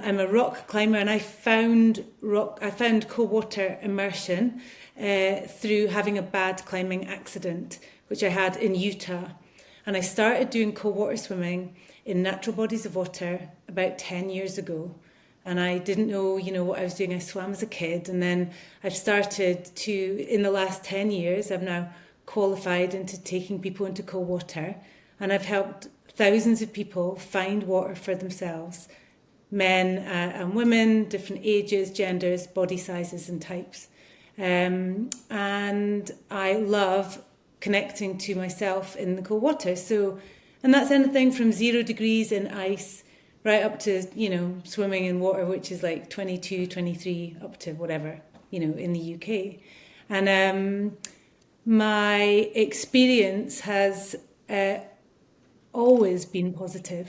I'm a rock climber, and I found cold water immersion through having a bad climbing accident, which I had in Utah. And I started doing cold water swimming in natural bodies of water about 10 years ago. And I didn't know, what I was doing. I swam as a kid, and then I've started to, in the last 10 years, I've now qualified into taking people into cold water, and I've helped thousands of people find water for themselves, men and women, different ages, genders, body sizes and types. And I love connecting to myself in the cold water. So, and that's anything from 0 degrees in ice right up to, swimming in water, which is like 22, 23, up to whatever, in the UK. And my experience has always been positive,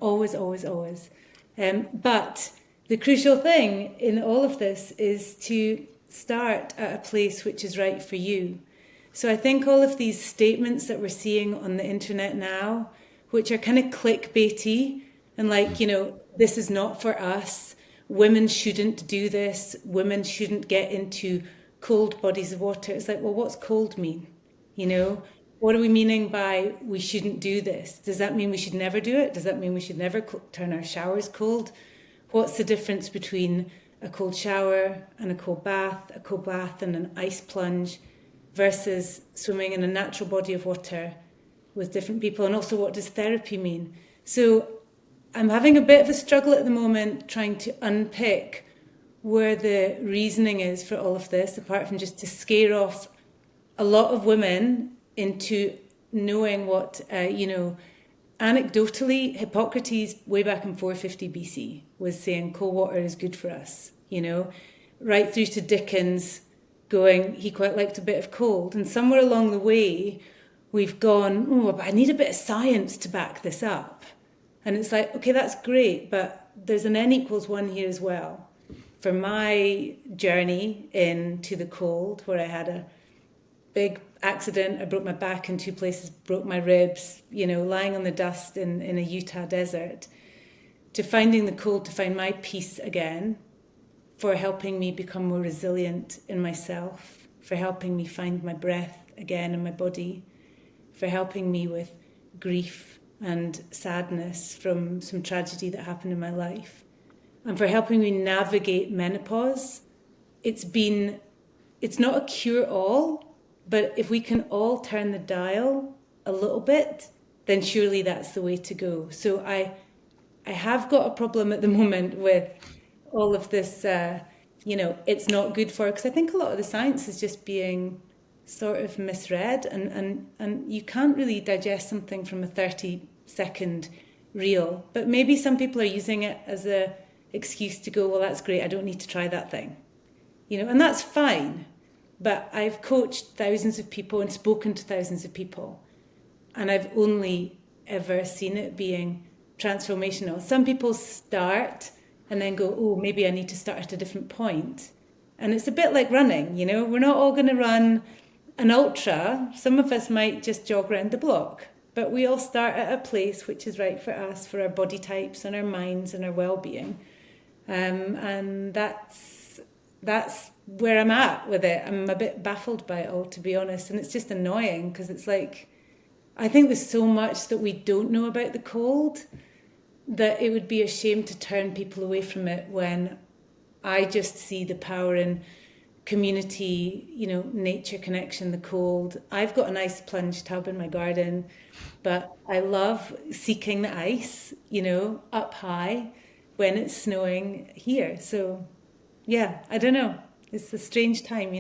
always, always, always. But the crucial thing in all of this is to start at a place which is right for you. So I think all of these statements that we're seeing on the internet now, which are kind of clickbaity and like, this is not for us, women shouldn't do this, women shouldn't get into cold bodies of water. It's like, well, what's cold mean? What are we meaning by we shouldn't do this? Does that mean we should never do it? Does that mean we should never turn our showers cold? What's the difference between a cold shower and a cold bath and an ice plunge versus swimming in a natural body of water with different people? And also, what does therapy mean? So I'm having a bit of a struggle at the moment trying to unpick where the reasoning is for all of this, apart from just to scare off a lot of women into knowing what, anecdotally, Hippocrates, way back in 450 BC, was saying cold water is good for us, right through to Dickens going, he quite liked a bit of cold. And somewhere along the way, we've gone, but I need a bit of science to back this up. And it's like, okay, that's great, but there's an N=1 here as well. For my journey into the cold, where I had a big accident, I broke my back in 2 places, broke my ribs, lying on the dust in a Utah desert, to finding the cold to find my peace again, for helping me become more resilient in myself, for helping me find my breath again in my body, for helping me with grief and sadness from some tragedy that happened in my life, and for helping me navigate menopause. It's not a cure-all, but if we can all turn the dial a little bit, then surely that's the way to go. So I have got a problem at the moment with all of this, it's not good for, because I think a lot of the science is just being sort of misread, and you can't really digest something from a 30-second reel. But maybe some people are using it as a excuse to go, well, that's great, I don't need to try that thing. And that's fine. But I've coached thousands of people and spoken to thousands of people, and I've only ever seen it being transformational. Some people start and then go, oh, maybe I need to start at a different point. And it's a bit like running, we're not all going to run an ultra. Some of us might just jog around the block, but we all start at a place which is right for us, for our body types and our minds and our well-being. And that's where I'm at with it. I'm a bit baffled by it all, to be honest. And it's just annoying, because it's like, I think there's so much that we don't know about the cold that it would be a shame to turn people away from it, when I just see the power in community, nature connection, the cold. I've got an ice plunge tub in my garden, but I love seeking the ice, up high when it's snowing here. So yeah, I don't know. It's a strange time,